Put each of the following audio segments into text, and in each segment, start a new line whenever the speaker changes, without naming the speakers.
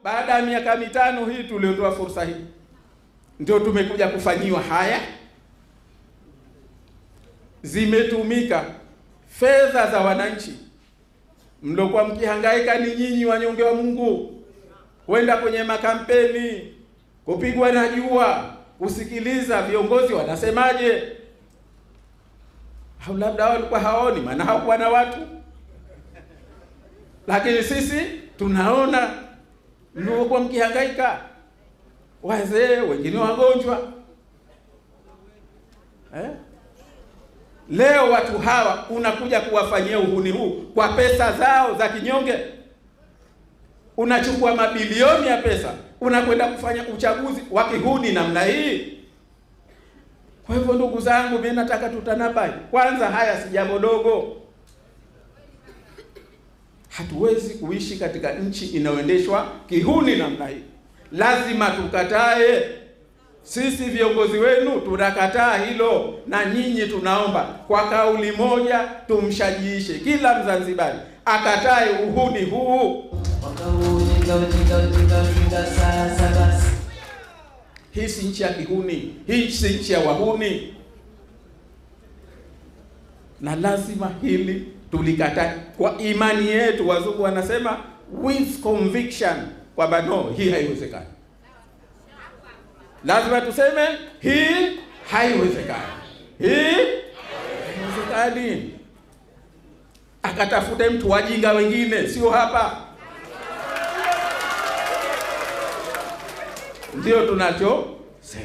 baada ya miaka 5 hii tuliotoa fursa hii ndio tumekuja kufanyiwa haya. Zimetumika fedha za wananchi mlokuwa mkihangaika, ni nyinyi wanyonge wa Mungu, kwenda kwenye makampeni, kupigwa na jua, kusikiliza viongozi wanasemaje. Au labda walikuwa haoni, maana hawakuwa na watu, lakini sisi tunaona mlokuwa mkihangaika, wazee wengine wagonjwa. Leo watu hawa unakuja kuwafanyia uhuni huu kwa pesa zao za kinyonge. Unachukua mabilioni ya pesa, unakwenda kufanya uchaguzi wa kihuni namna hii. Kwa hivyo ndugu zangu, mimi nataka tutanabai. Kwanza haya si jambo dogo. Hatuwezi kuishi katika nchi inayoendeshwa kihuni namna hii. Lazima tukatae. Sisi viongozi wenu tunakataa hilo, na nyinyi tunaomba kwa kauli moja tumshajiishe kila Mzanzibari akatae uhuni huu. Hii si nchi ya kihuni, hii si nchi ya wahuni, na lazima hili tulikatae kwa imani yetu. Wazungu wanasema with conviction, kwamba no, hii haiwezekani. Lazima tuseme hii haiwezekani, hii haiwezekani. Akatafute mtu wajinga wengine, sio hapa. Ndio tunacho sema.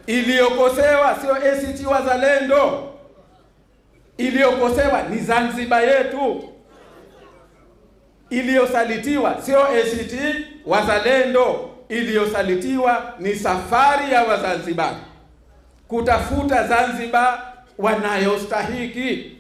Iliyokosewa sio ACT Wazalendo, iliyokosewa ni Zanzibar yetu. Iliyosalitiwa sio ACT Wazalendo, iliyosalitiwa ni safari ya Wazanzibari kutafuta Zanzibar wanayostahiki.